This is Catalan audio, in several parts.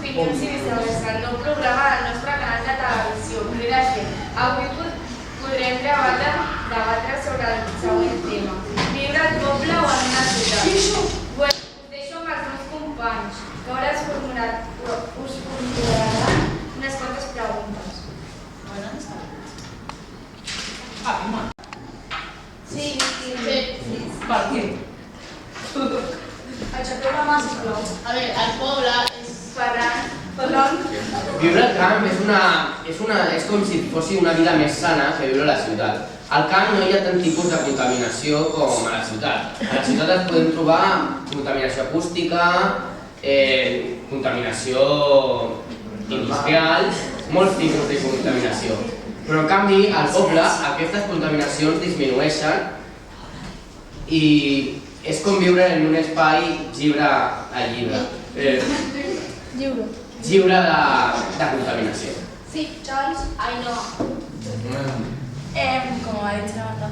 opinions i viceversa, el nou programa del nostre canal de televisió. Crida gent. Avui podrem debatre sobre el següent tema. Viure al poble o en una ciutat? Us deixo amb els meus companys, que ara us formularan unes quantes preguntes. Sí. Per què? Aixequeu la mà, sisplau. A veure, el poble és... Ferran. Viure al camp és com si fos una vida més sana que viure a la ciutat. Al camp no hi ha tant tipus de contaminació com a la ciutat. A la ciutat es podem trobar contaminació acústica, contaminació industrial, molts tipus de contaminació. Però en canvi, al poble, aquestes contaminacions disminueixen i és com viure en un espai lliure de contaminació. Sí, Charles. Ai, no. Com ha dit la Marta?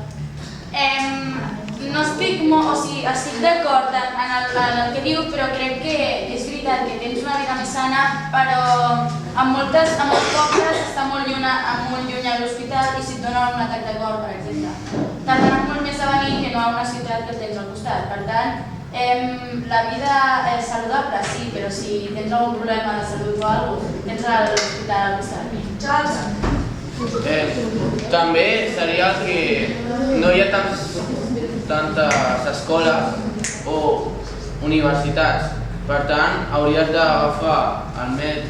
No estic d'acord en el que diu, però crec que és veritat que tens una vida més sana, però en molts pobles està molt lluny a l'hospital i si et dona un atac de cor, per exemple. Tardarà molt més a venir que no a una ciutat que el tens al costat. Per tant, la vida és saludable, sí, però si tens algun problema de salut o alguna cosa, tens l'hospital al costat. Charles? També seria que no hi ha tantes escoles o universitats. Per tant, hauries d'agafar el metro...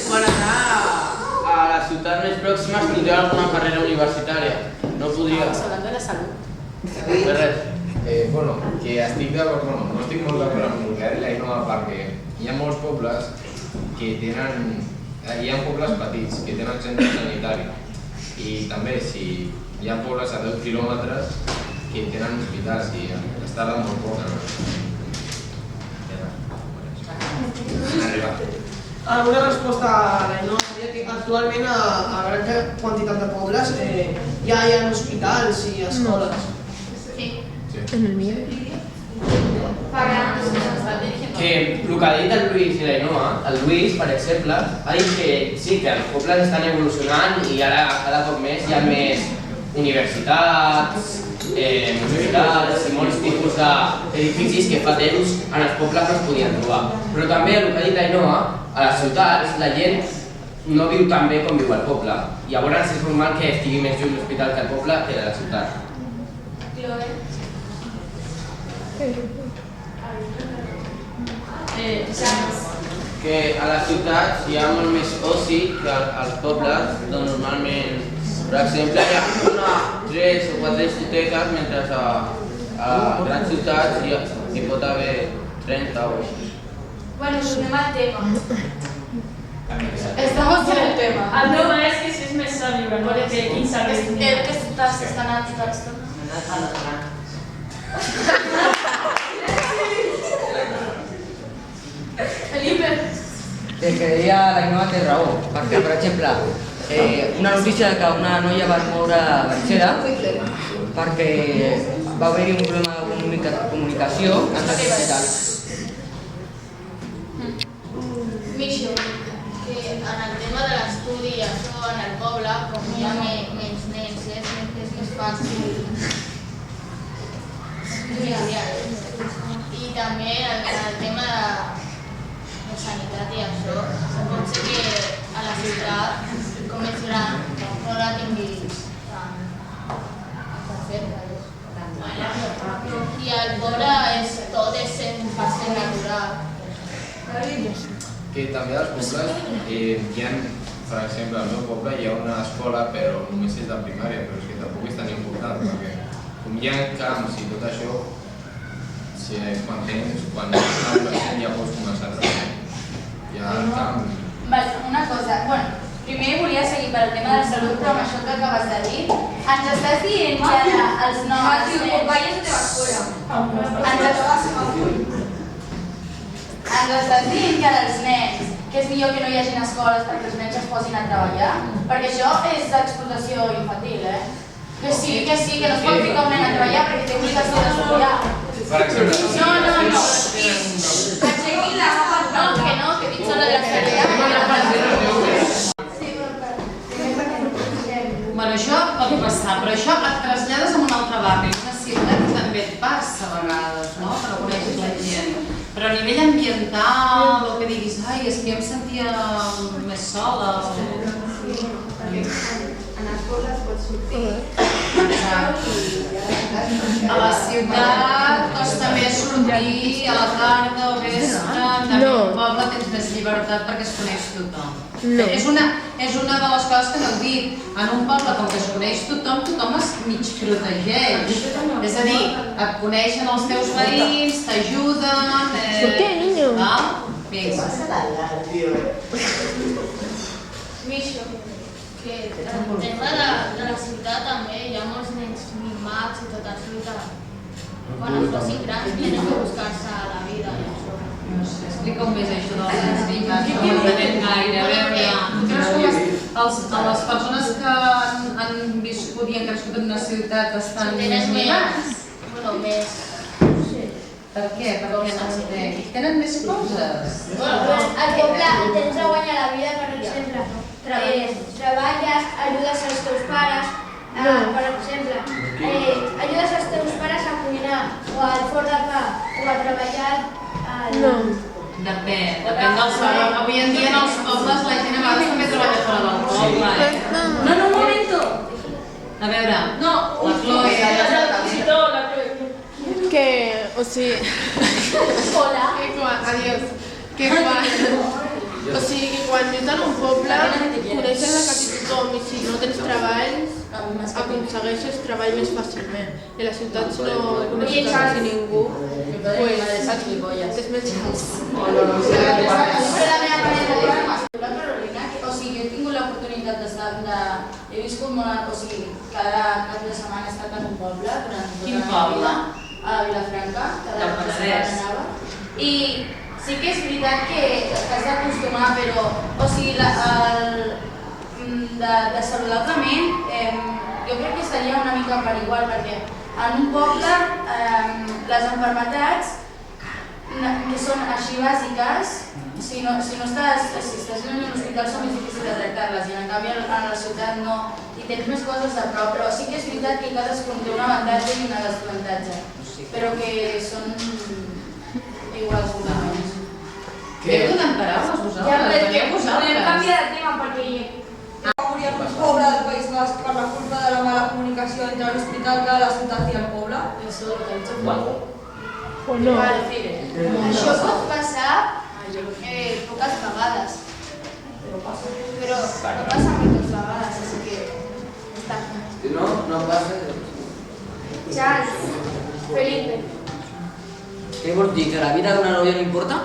Per anar a les ciutats més pròximes tindria alguna carrera universitària. No podria... Hablando de la salud. De res. Que estic d'acord, no estic molt d'acord amb el que ha dit l'Ainoa perquè hi ha molts pobles que tenen... Hi ha pobles petits que tenen centre sanitari i també si hi ha pobles a 10 quilòmetres que tenen hospitals i es tarda molt poc en arribar. Una resposta a l'Ainoa seria que actualment a gran quantitat de pobles ja hi ha hospitals i escoles. Sí. En el mío. Que el que ha dit el Lluís i l'Ainoa, el Lluís, per exemple, ha dit que sí, que els pobles estan evolucionant i ara cada cop més hi ha més universitats, hospitals i molts tipus d'edificis que fa temps en els pobles no es podien trobar. Però també el que ha dit l'Ainoa, a les ciutats la gent no viu tan bé com viu al poble. Llavors és normal que estigui més lluny l'hospital que el poble que de la ciutat. Que a les ciutats hi ha molt més oci que als pobles, doncs normalment, per exemple, hi ha 3 o 4 discoteques, mentre a grans ciutats hi pot haver 30 o així. Bueno, tornem al tema. Estamos en el tema. El tema és que si és més sa viure, no? Que quin servei El que estan anats. Felipe. El que deia l'Ainoa té raó, perquè, per exemple, una notícia que una noia va moure a Barxera perquè va haver-hi un problema de comunicació en l'hospital. Misho. Que en el tema de l'estudi, això en el poble, com hi ha menys nens, és més fàcil estudiar. I també en el tema de sanitat i això, pot ser que a la ciutat, com és gran, no la tinguis tan cerca. I al poble tot és 100% natural. Que també als pobles hi ha, per exemple, al meu poble hi ha una escola però només és de primària, però és que tampoc és tan important perquè com hi ha camps i tot això, quan ja pots començar a treballar. Hi ha el camp. Una cosa, primer volia seguir per el tema de la salut, però amb això que acabes de dir, ens estàs dient que ara els nois... Ens estàs dient que ara els nens, que és millor que no hi hagi escoles perquè els nens es posin a treballar? Perquè això és explotació infantil, Que sí, que no es pot ficar un nen a treballar perquè té obligació d'estudiar. Per exemple, No. passar, però això et trasllades a un altre barri, una ciutat i també et passa a vegades, no? Que coneixes la gent. Però a nivell ambiental, o que diguis, ai, és que jo em sentia més sola, En els pobles pots sortir. a la ciutat costa més sortir a la tarda o vespre, en canvi al poble tens més llibertat perquè es coneix tothom. És una de les coses que t'heu dit, en un poble com que es coneix tothom, tothom es mig protegeix. És a dir, et coneixen els teus veïns, t'ajuden... Vinga. Misho, que en el tema de la ciutat també hi ha molts nens mimats i tot això que quan es facin grans tenen que buscar-se la vida i això. No sé, explica-ho més això dels nens mimats, no ho entenem gaire. A veure, les persones que han viscut i han crescut en una ciutat estan més mimats? Bueno, més... Per què? Perquè no entenc. Tenen més coses? Al poble tens de guanyar la vida, per exemple. Treballes, ajudes als teus pares, per exemple, ajudes als teus pares a cuinar, o al forn de pa, o a treballar al... Depèn dels pobles. Avui en dia en els pobles la gent a vegades també treballa fora del poble. No, un momento. A veure, la Chloe... Que, o sigui... Hola. Adiós. O sigui, que quan vius en un poble coneixes a quasi tothom i si no tens treball aconsegueixes treball més fàcilment. I a la ciutat si no coneixes quasi ningú, pues és més difícil. Però la meva parella de masculina Carolina, o sigui, jo he tingut l'oportunitat d'estar, he viscut molt, o sigui, cada cap de setmana he estat en un poble durant tota la meva vida, a Vilafranca, cada cap de setmana anava, i sí que és veritat que t'has d'acostumar, però, o sigui, de saludablement, jo crec que estaria una mica per igual, perquè en un poble les malalties que són així bàsiques, si estàs en un hospital són més difícils de tractar-les i en canvi a la ciutat no, i tens més coses a prop, però sí que és veritat que cadascun té un avantatge i un desavantatge, però que són iguals o menys. Heu donat paraules vosaltres, veniu vosaltres. Canvia de tema perquè morir el més pobre del País Basc per la culpa de la mala comunicació entre l'hospital de la ciutat i el poble? O no? Això pot passar poques vegades, però no passa moltes vegades, així que està. No passa. Charles, Felipe. Què vols dir? Que la vida d'una noia no importa?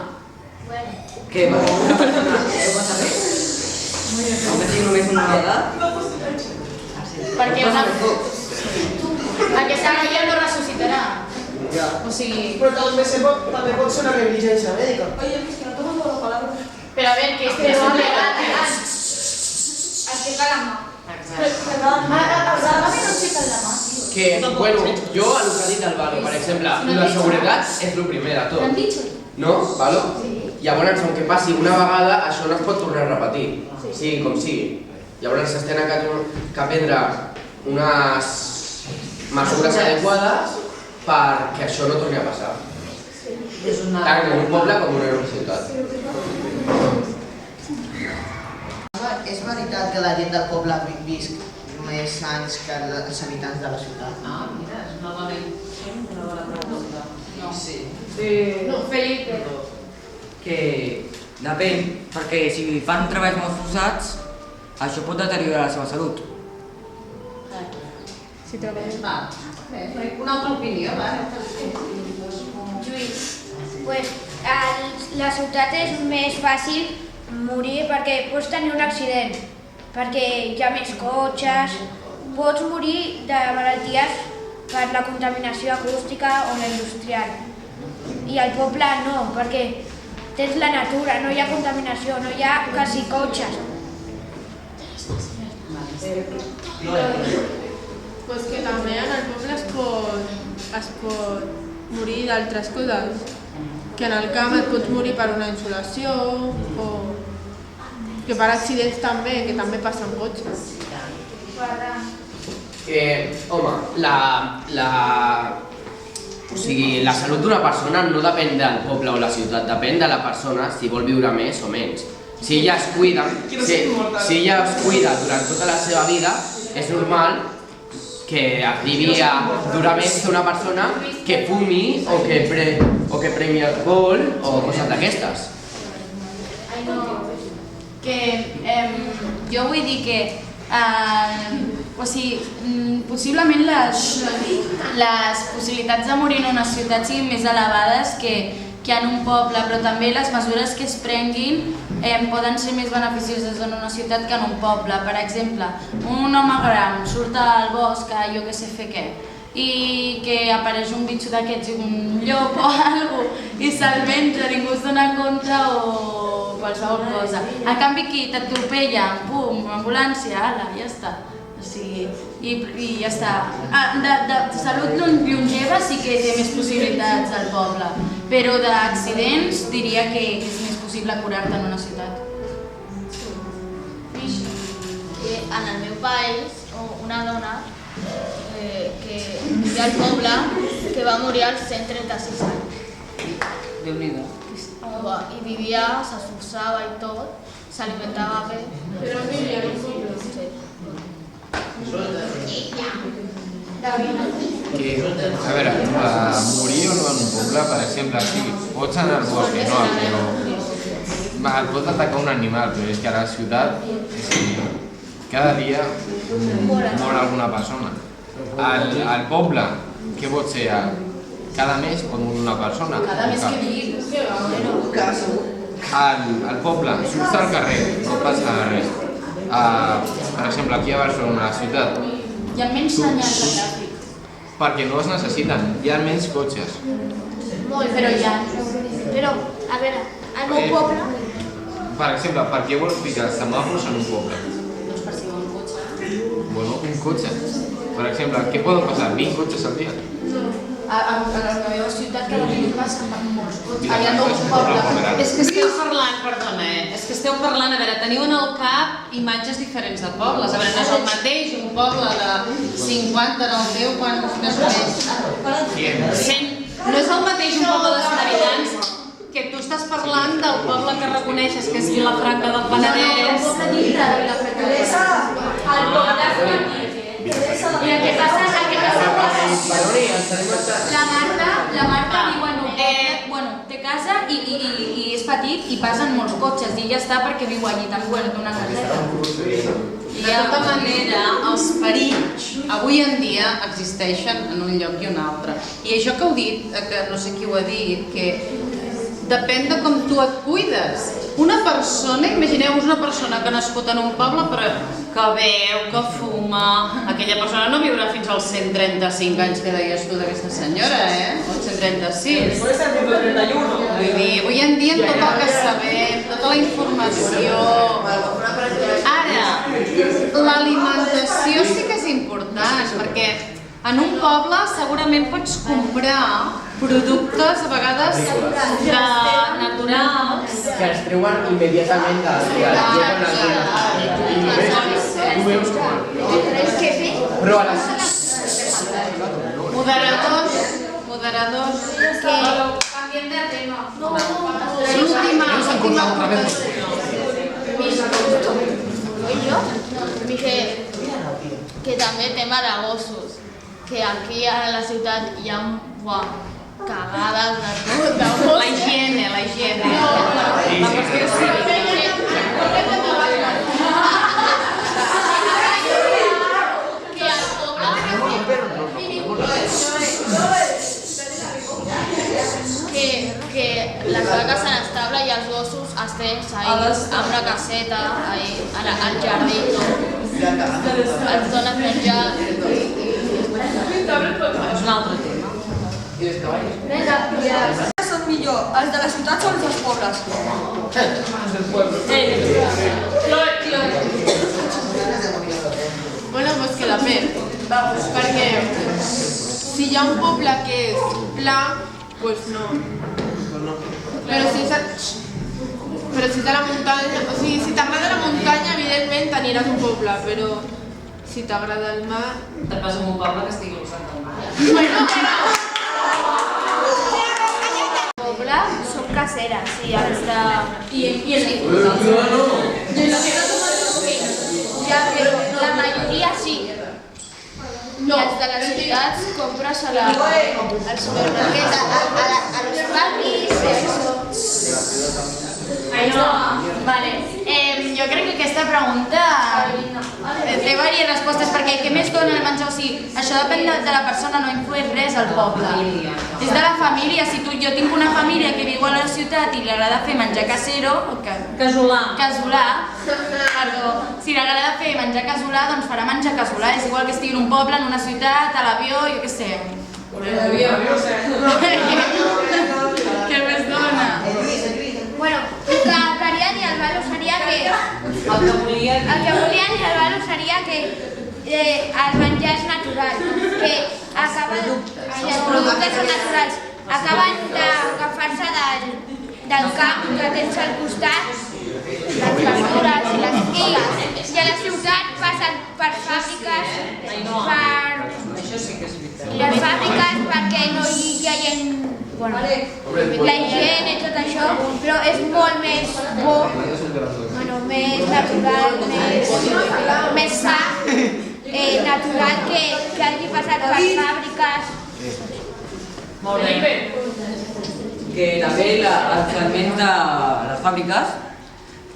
Bueno. Què? Una persona no passa res? Aunque sigui només una vegada? perquè aquesta noia no ressuscitarà. O sigui... Però també pot ser una negligència mèdica. Oye, es que no tomo toda la palabra. Però a veure, que és que és un legal. Aixeca la mà. Que, bueno, jo el que ha dit el Valo, per exemple, la seguretat és el primer de tot. No? Valo? Llavors, aunque passi una vegada, això no es pot tornar a repetir, sigui com sigui. Llavors es tenen que prendre unes mesures adequades perquè això no torni a passar. Tant en un poble com en una ciutat. És veritat que la gent del poble visc més anys que els habitants de la ciutat? Ah, mira, és una bona pregunta. No. Sí. No, Felipe. Que depèn, perquè si fan treballs molt forçats, això pot deteriorar la seva salut. Si treballen. Una altra opinió, va? Lluís, pues, a la ciutat és més fàcil morir perquè pots tenir un accident, perquè hi ha més cotxes, pots morir de malalties per la contaminació acústica o la industrial. I al poble no, perquè tens la natura, no hi ha contaminació, no hi ha quasi cotxes. Pues que també en el poble es pot morir d'altres coses. Que en el camp et pots morir per una insolació o que per accidents també, que també passen cotxes. Home, o sigui, la salut d'una persona no depèn del poble o la ciutat, depèn de la persona si vol viure més o menys. Si ella es cuida durant tota la seva vida, és normal que arribi a durar més que una persona que fumi o que prengui alcohol o coses d'aquestes. Jo vull dir que possiblement les possibilitats de morir en una ciutat siguin més elevades que en un poble, però també les mesures que es prenguin poden ser més beneficioses en una ciutat que en un poble. Per exemple, un home gran surt al bosc a jo que sé fer què, i que apareix un bitxo d'aquests, un llop o alguna cosa, i se'l menja, ningú es dona compte o qualsevol cosa. A canvi, qui t'atropella, pum, ambulància, ala, ja està. O sigui, i ja està. De salut longeva sí que té més possibilitats al poble, però d'accidents diria que és més possible curar-te en una ciutat. En el meu país, una dona que vivia al poble que va morir als 136 anys. Déu-n'hi-do. I vivia, s'esforçava i tot, s'alimentava bé. Però vivia en un poble. A veure, morir o no en un poble, per exemple, sí, pots anar al bosc, no, però et pot atacar un animal, però és que a la ciutat cada dia mor alguna persona. Al poble, què pot ser? Cada mes pot morir una persona. Cada mes que diguis. Al poble, surts al carrer, no passa res. Per exemple, aquí a Barcelona, a la ciutat, Hi ha menys senyals de tràfic. perquè no es necessiten, hi ha menys cotxes. Molt, però hi ha. Però, a veure, al meu poble... Per exemple, per què vols ficar els semàfors en un poble? Doncs per si va un cotxe. Bueno, un cotxe. Per exemple, què poden passar? 20 cotxes al dia? A la meva ciutat cada dia passen molts cotxes. Allà no un poble. És que esteu parlant, perdona, és que esteu parlant, a veure, teniu en el cap imatges diferents de pobles. A veure, no és el mateix un poble de 50 en el teu, quants més o menys? 100. No és el mateix un poble de 100 habitants que tu estàs parlant del poble que reconeixes, que és Vilafranca del Penedès. No, el poble dintre de Vilafranca del Penedès. El poble és petit. I el que passa la Marta viu en un poble, té casa i és petit i passen molts cotxes i ja està perquè viu allí, també té una caseta. De tota manera, els perills avui en dia existeixen en un lloc i un altre. I això que heu dit, que no sé qui ho ha dit, que depèn de com tu et cuides. Una persona, imagineu-vos una persona que ha nascut en un poble però que beu, que fuma, aquella persona no viurà fins als 135 anys que deies tu d'aquesta senyora, o 136. Vull dir, avui en dia tot el que sabem, tota la informació... Ara, l'alimentació sí que és important, perquè en un poble segurament pots comprar productes a vegades naturals. Que es treuen immediatament de la i tu veus com... Però a les... Moderadors... Canviem de tema. L'última que també tema de gossos, que aquí a la ciutat hi ha cagades de gossos. La higiene. La qüestió que les vaques a l'estable i els gossos estens amb una caseta al jardí, els dones menjar. és un altre tema. Què són millor, els de la ciutat o els dels pobles? Bueno, pues que depèn. Perquè si hi ha un poble que és pla, pues no. Però si és de la muntanya, o sigui, si t'agrada la muntanya, evidentment t'aniràs a un poble, però si t'agrada el mar... Te'n vas a un poble que estigui al costat del mar. Bueno, però... Poble, som caseres, sí, els de... I el Ja, però la majoria sí. I els de les ciutats compres al supermercat, a los barris, eso. Vale. Jo crec que aquesta pregunta té diverses respostes, perquè què més dona el menjar? O sigui, això depèn de la persona, no influeix res al poble. És de la família. Si jo tinc una família que viu a la ciutat i li agrada fer menjar casero, casolà, perdó, si li agrada fer menjar casolà, doncs farà menjar casolà. És igual que estigui en un poble, en una ciutat, a l'avió, jo què sé. Què més dona? Bueno, el que querían y el Valo sería que... El que volien i el Valo seria que el menjar és natural, que els productes són naturals, acaben d'agafar-se del camp que tens al costat, les verdures i les figues, i a la ciutat passen per fàbriques, perquè no hi hagi la higiene i tot això, però és molt més bo, més natural, més sa, natural que hagi passat per fàbriques. Molt bé. Que també els aliments de les fàbriques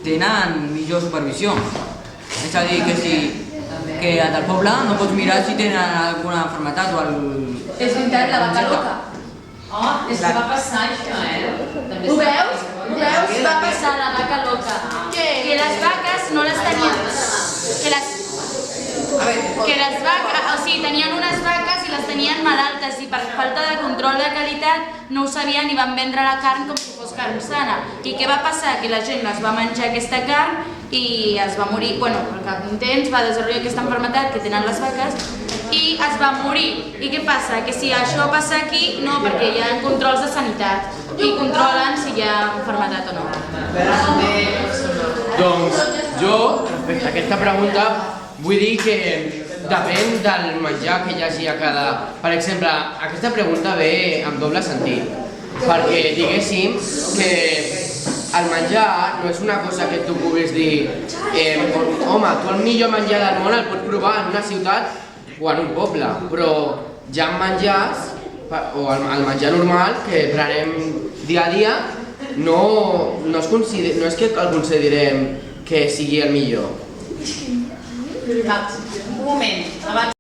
tenen millor supervisió. És a dir, que del poble no pots mirar si tenen alguna malaltia o És veritat, la vaca loca. Oh, és que va passar això, Ho veus? Va passar la vaca loca. Que les vaques no les tenien... Que les vaques, o sigui, tenien unes vaques i les tenien malaltes i per falta de control de qualitat no ho sabien i van vendre la carn com si fos carn sana. I què va passar? Que la gent es va menjar aquesta carn i es va morir. Bueno, al cap d'un temps va desenvolupar aquesta malaltia que tenen les vaques i es va morir. I què passa? Que si això passa aquí, no, perquè hi ha controls de sanitat i controlen si hi ha malaltia o no. Doncs jo, respecte a aquesta pregunta, vull dir que depèn del menjar que hi hagi a cada... Per exemple, aquesta pregunta ve amb doble sentit, perquè diguéssim que el menjar no és una cosa que tu puguis dir home, tu el millor menjar del món el pots provar en una ciutat o en un poble, però hi ha menjars, o el menjar normal que prenem dia a dia, no és que el considerem que sigui el millor. Un moment, abans